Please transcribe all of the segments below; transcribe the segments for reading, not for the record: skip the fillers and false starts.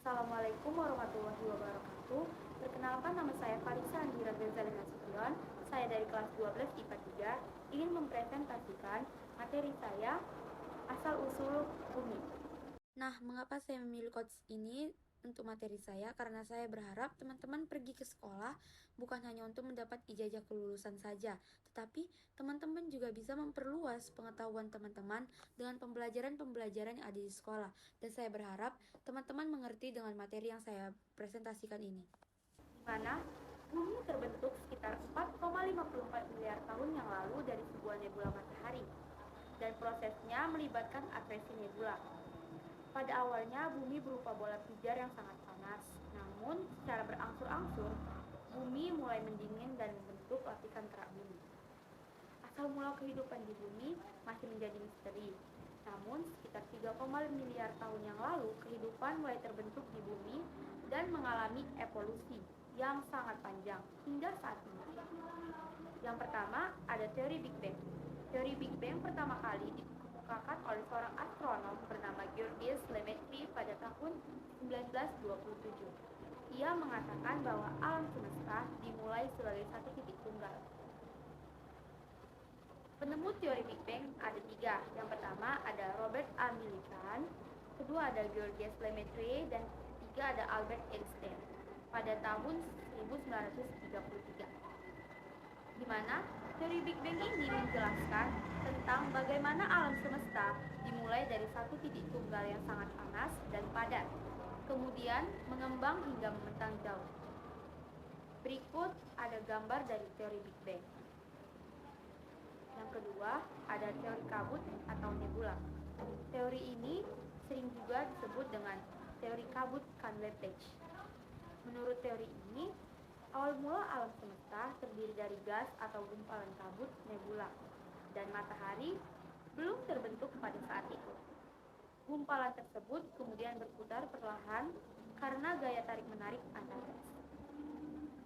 Assalamualaikum warahmatullahi wabarakatuh. Perkenalkan, nama saya Farisa Andira Ghazali Nasution. Saya dari kelas 12 IPA 3 ingin mempresentasikan materi saya asal-usul bumi. Nah, mengapa saya memilih quotes ini untuk materi saya? Karena saya berharap teman-teman pergi ke sekolah bukan hanya untuk mendapat ijazah kelulusan saja, tetapi teman-teman juga bisa memperluas pengetahuan teman-teman dengan pembelajaran-pembelajaran yang ada di sekolah. Dan saya berharap teman-teman mengerti dengan materi yang saya presentasikan ini. Di mana bumi terbentuk sekitar 4,54 miliar tahun yang lalu dari sebuah nebula matahari. Dan prosesnya melibatkan akresi nebula. Pada awalnya bumi berupa bola pijar yang sangat panas, namun secara berangsur-angsur bumi mulai mendingin dan membentuk lapisan kerak bumi. Asal mula kehidupan di bumi masih menjadi misteri. Namun sekitar 3, miliar tahun yang lalu kehidupan mulai terbentuk di bumi dan mengalami evolusi yang sangat panjang hingga saat ini. Yang pertama ada teori Big Bang. Teori Big Bang pertama kali dikemukakan oleh seorang astronom bernama Georges Lemaitre pada tahun 1927. Ia mengatakan bahwa alam semesta dimulai sebagai satu titik tunggal. Penemu teori Big Bang ada 3. Yang pertama ada Robert A. Millikan, kedua ada Georges Lemaitre, dan ketiga ada Albert Einstein pada tahun 1933. Di mana teori Big Bang ini menjelaskan tentang bagaimana alam semesta dimulai dari satu titik tunggal yang sangat panas dan padat, kemudian mengembang hingga membentang jauh. Berikut ada gambar dari teori Big Bang. Yang kedua, ada teori kabut atau nebula. Teori ini sering juga disebut dengan teori kabut Cantelage. Menurut teori ini, awal mula alam semesta terdiri dari gas atau gumpalan kabut nebula, dan matahari belum terbentuk pada saat itu. Gumpalan tersebut kemudian berputar perlahan karena gaya tarik-menarik antar gas.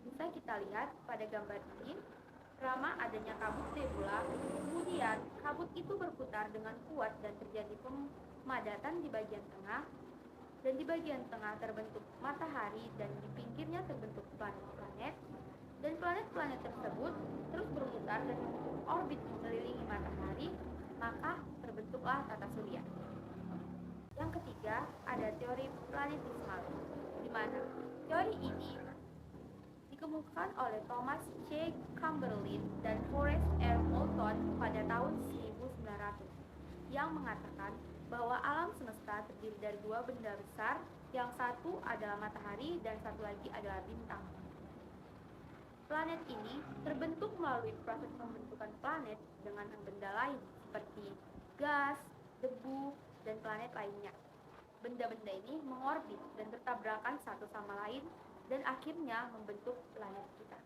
Bisa kita lihat pada gambar ini, selama adanya kabut nebula, kemudian kabut itu berputar dengan kuat dan terjadi pemadatan di bagian tengah, dan di bagian tengah terbentuk matahari dan di pinggirnya terbentuk planet-planet, dan planet-planet tersebut terus berputar dan membentuk orbit mengelilingi matahari, maka terbentuklah tata surya. Yang ketiga ada teori planetismal, di mana teori ini dikemukakan oleh Thomas C. Chamberlain dan Forrest R. Moulton pada tahun 1900, yang mengatakan bahwa alam semesta terdiri dari 2 benda besar, yang satu adalah matahari dan satu lagi adalah bintang. Planet ini terbentuk melalui proses pembentukan planet dengan benda lain seperti gas, debu, dan planet lainnya. Benda-benda ini mengorbit dan bertabrakan satu sama lain dan akhirnya membentuk planet kita.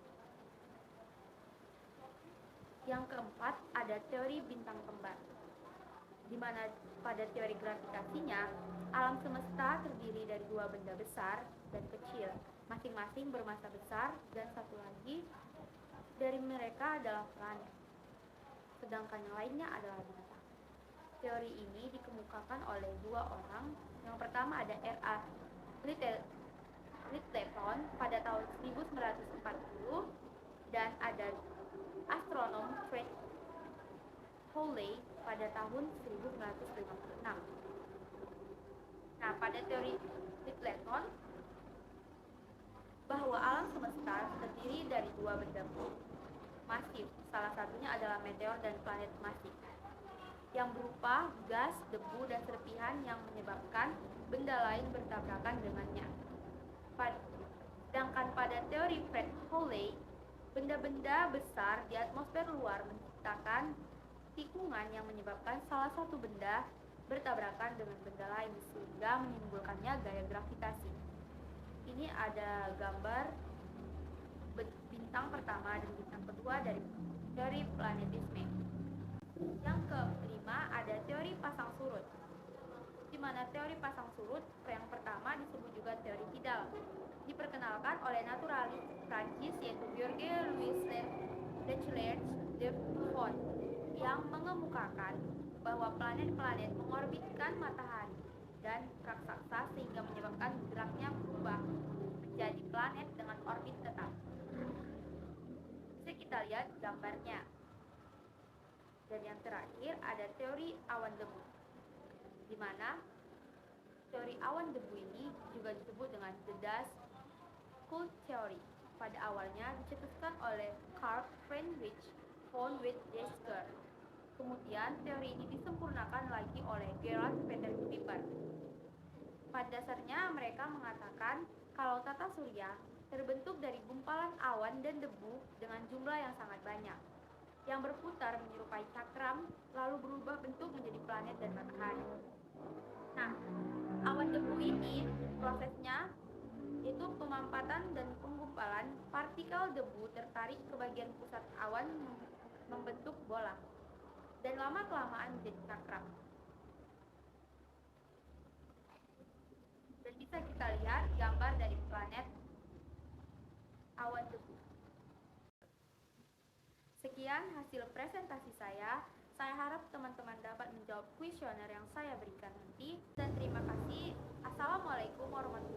Yang keempat ada teori bintang kembar, di mana pada teori gravitasinya, alam semesta terdiri dari 2 benda besar dan kecil, masing-masing bermassa besar, dan satu lagi dari mereka adalah planet, sedangkan yang lainnya adalah bintang. Teori ini dikemukakan oleh 2 orang. Yang pertama ada R.A. Lyttelton pada tahun 1940, dan ada astronom Fred Hoyle pada tahun 1956. Nah, pada teori Lyttelton, bahwa alam semesta terdiri dari 2 benda masif, salah satunya adalah meteor dan planet masif, yang berupa gas, debu, dan serpihan yang menyebabkan benda lain bertabrakan dengannya. Sedangkan pada teori Fred Hoyle, benda-benda besar di atmosfer luar menciptakan tikungan yang menyebabkan salah satu benda bertabrakan dengan benda lain sehingga menimbulkannya gaya gravitasi. Ini ada gambar bintang pertama dan bintang kedua dari teori planetisme. Yang kelima ada teori pasang surut, di mana teori pasang surut yang pertama disebut juga teori Tidal, diperkenalkan oleh naturalis Prancis yaitu Georges Louis Leclerc de Font, yang mengemukakan bahwa planet-planet mengorbitkan matahari dan raksasa sehingga menyebabkan geraknya kita lihat gambarnya. Dan yang terakhir ada teori awan debu, di mana teori awan debu ini juga disebut dengan the dust cloud theory. Pada awalnya dicetuskan oleh Carl Friedrich von Weizsäcker. Kemudian teori ini disempurnakan lagi oleh Gerhard Peter Kuiper. Pada dasarnya mereka mengatakan kalau tata surya terbentuk dari gumpalan awan dan debu dengan jumlah yang sangat banyak, yang berputar menyerupai cakram lalu berubah bentuk menjadi planet dan matahari. Nah, awan debu ini prosesnya yaitu pemampatan dan penggumpalan partikel debu tertarik ke bagian pusat awan membentuk bola dan lama-kelamaan menjadi cakram. Dan bisa kita lihat gambar dari planet awan debu. Sekian hasil presentasi saya. Saya harap teman-teman dapat menjawab kuesioner yang saya berikan nanti. Dan terima kasih. Assalamualaikum warahmatullahi wabarakatuh.